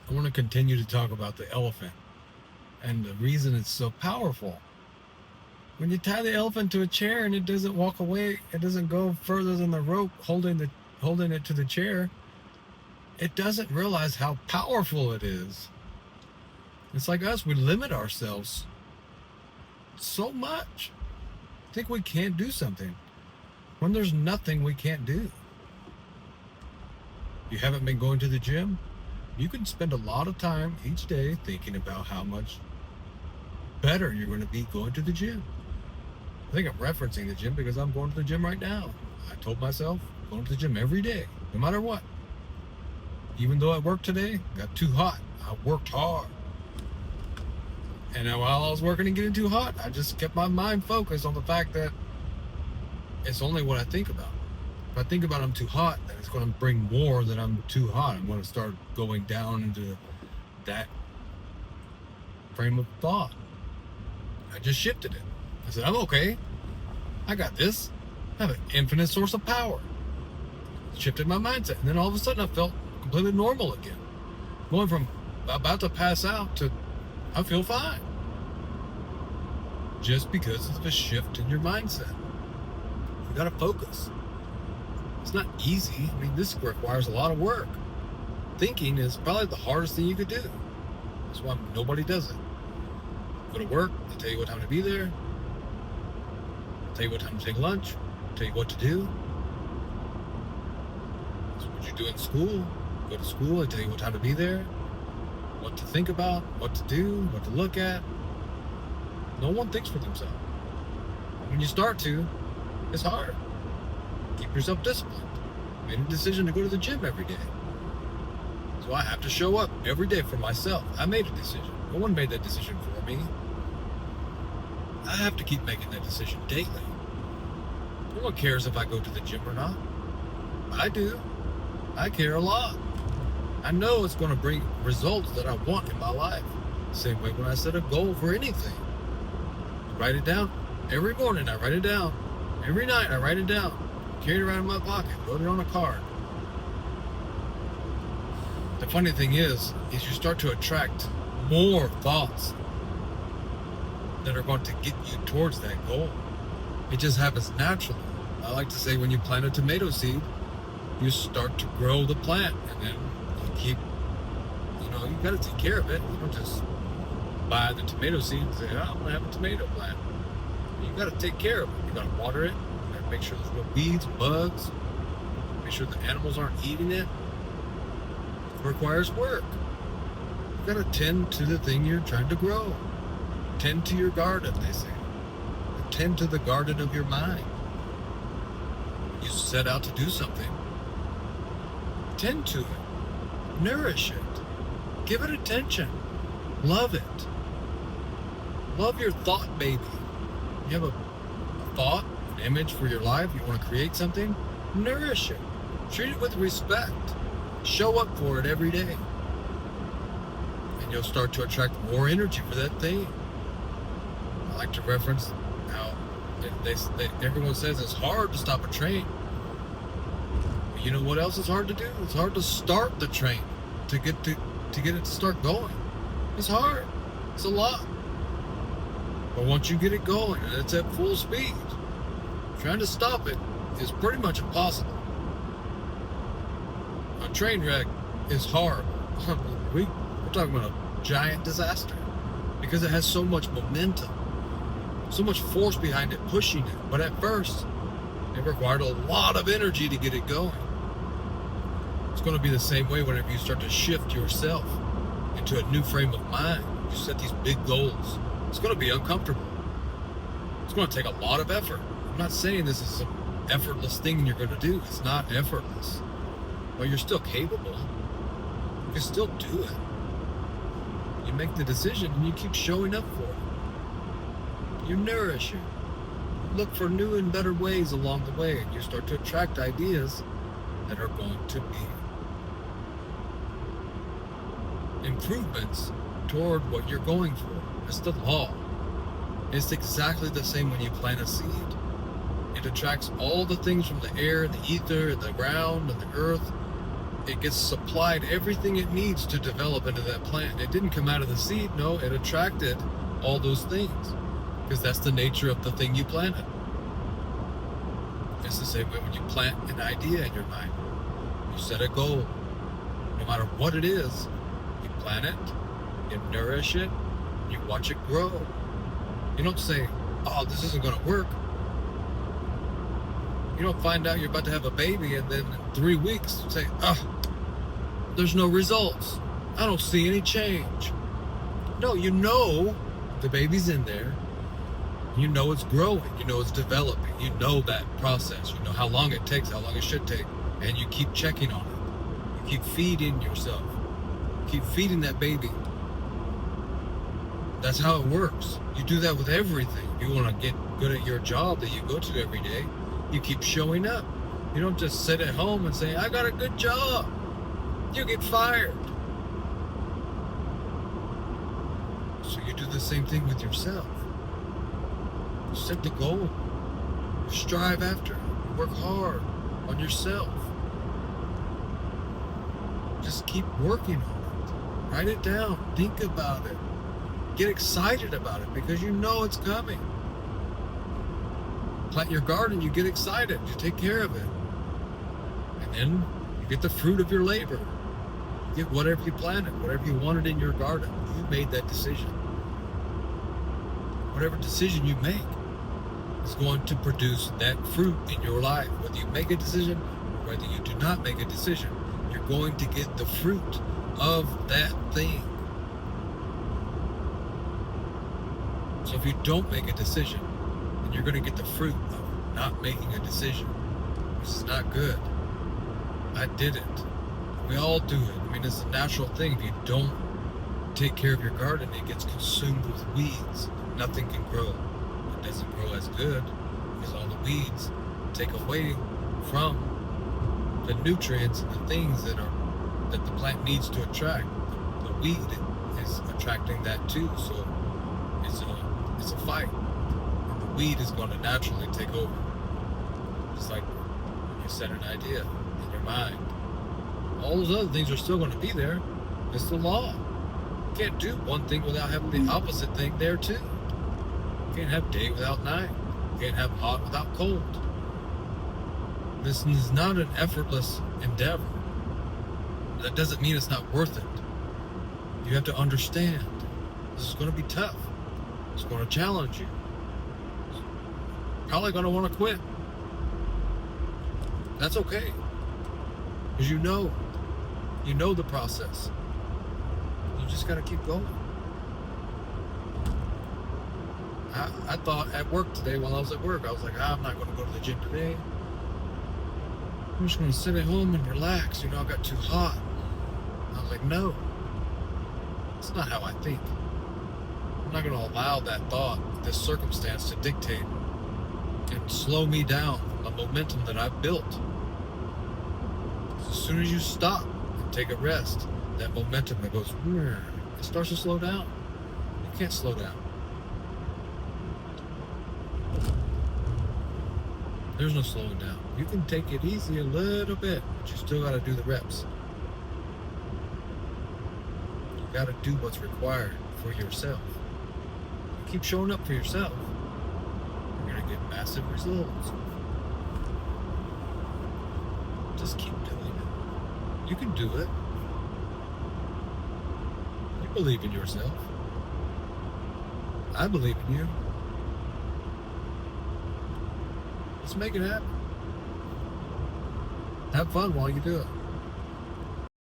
I want to continue to talk about the elephant and the reason it's so powerful. When you tie the elephant to a chair and it doesn't walk away, it doesn't go further than the rope holding it to the chair, it doesn't realize how powerful it is. It's like us, we limit ourselves so much. Think we can't do something when there's nothing we can't do. You haven't been going to the gym? You can spend a lot of time each day thinking about how much better you're going to be going to the gym. I think I'm referencing the gym because I'm going to the gym right now. I told myself, going to the gym every day, no matter what. Even though I worked today, got too hot. I worked hard. And while I was working and getting too hot, I just kept my mind focused on the fact that it's only what I think about. If I think about I'm too hot, then it's going to bring more than I'm too hot. I'm going to start going down into that frame of thought. I just shifted it. I said, I'm okay. I got this. I have an infinite source of power. Shifted my mindset. And then all of a sudden I felt completely normal again. Going from about to pass out to I feel fine. Just because of a shift in your mindset. You gotta focus. It's not easy. I mean, this requires a lot of work. Thinking is probably the hardest thing you could do. That's why nobody does it. Go to work, they tell you what time to be there. Tell you what time to take lunch. Tell you what to do. That's what you do in school. Go to school, they tell you what time to be there. What to think about, what to do, what to look at. No one thinks for themselves. When you start to, it's hard. Keep yourself disciplined. Made a decision to go to the gym every day. So I have to show up every day for myself. I made a decision. No one made that decision for me. I have to keep making that decision daily. No one cares if I go to the gym or not. I do. I care a lot. I know it's going to bring results that I want in my life. Same way when I set a goal for anything. I write it down. Every morning I write it down. Every night I write it down. Carry it around in my pocket. Wrote it on a card. The funny thing is you start to attract more thoughts that are going to get you towards that goal. It just happens naturally. I like to say when you plant a tomato seed, you start to grow the plant, and then you keep, you got to take care of it. You don't just buy the tomato seed and say, I'm going to have a tomato plant. You got to take care of it. You got to water it. You got to make sure there's no weeds, bugs. Make sure the animals aren't eating it. It requires work. You got to tend to the thing you're trying to grow. Tend to your garden, they say. Tend to the garden of your mind. You set out to do something. Tend to it. Nourish it. Give it attention. Love it. Love your thought baby. You have a thought, an image for your life, you want to create something, nourish it. Treat it with respect. Show up for it every day. And you'll start to attract more energy for that thing. I like to reference how everyone says it's hard to stop a train. But you know what else is hard to do? It's hard to start the train, to get it to start going. It's hard. It's a lot. But once you get it going and it's at full speed, trying to stop it is pretty much impossible. A train wreck is horrible. We're talking about a giant disaster because it has so much momentum, so much force behind it, pushing it. But at first, it required a lot of energy to get it going. It's going to be the same way whenever you start to shift yourself into a new frame of mind. You set these big goals. It's going to be uncomfortable. It's going to take a lot of effort. I'm not saying this is some effortless thing you're going to do. It's not effortless. But you're still capable. You can still do it. You make the decision and you keep showing up for it. You nourish it. Look for new and better ways along the way, and you start to attract ideas that are going to be improvements toward what you're going for. It's the law. It's exactly the same when you plant a seed. It attracts all the things from the air, the ether, the ground, and the earth it gets supplied everything it needs to develop into that plant. It didn't come out of the seed. No, it attracted all those things because that's the nature of the thing you planted. It's the same way when you plant an idea in your mind. You set a goal. No matter what it is, you plant it, you nourish it, you watch it grow. You don't say, oh, this isn't going to work. You don't find out you're about to have a baby and then in 3 weeks say, oh, there's no results. I don't see any change. No, you know the baby's in there. You know it's growing. You know it's developing. You know that process. You know how long it takes, how long it should take. And you keep checking on it. You keep feeding yourself. Keep feeding that baby. That's how it works. You do that with everything. You want to get good at your job that you go to every day. You keep showing up. You don't just sit at home and say, I got a good job. You get fired. So you do the same thing with yourself. You set the goal. You strive after it. You work hard on yourself. Just keep working on it. Write it down. Think about it. Get excited about it because you know it's coming. Plant your garden, you get excited, you take care of it. And then you get the fruit of your labor. You get whatever you planted, whatever you wanted in your garden. You made that decision. Whatever decision you make is going to produce that fruit in your life. Whether you make a decision or whether you do not make a decision, you're going to get the fruit of that thing. So if you don't make a decision, then you're going to get the fruit of not making a decision, which is not good. I did it. We all do it. I mean, it's a natural thing. If you don't take care of your garden, it gets consumed with weeds. Nothing can grow. It doesn't grow as good because all the weeds take away from the nutrients and the things that the plant needs to attract. The weed is attracting that too. So it's a fight. And the weed is going to naturally take over. Just like when you set an idea in your mind. All those other things are still going to be there. It's the law. You can't do one thing without having the opposite thing there too. You can't have day without night. You can't have hot without cold. This is not an effortless endeavor. That doesn't mean it's not worth it. You have to understand this is going to be tough. It's going to challenge you. Probably going to want to quit. That's okay. Because you know the process. You just got to keep going. I thought at work today, while I was at work, I was like, I'm not going to go to the gym today. I'm just going to sit at home and relax. I got too hot. I was like, no. That's not how I think. I'm not going to allow that thought, this circumstance to dictate and slow me down from the momentum that I've built. As soon as you stop and take a rest, that momentum that goes, it starts to slow down. You can't slow down. There's no slowing down. You can take it easy a little bit, but you still got to do the reps. You got to do what's required for yourself. You keep showing up for yourself, you're going to get massive results. Just keep doing it. You can do it. You believe in yourself. I believe in you. Let's make it happen. Have fun while you do it.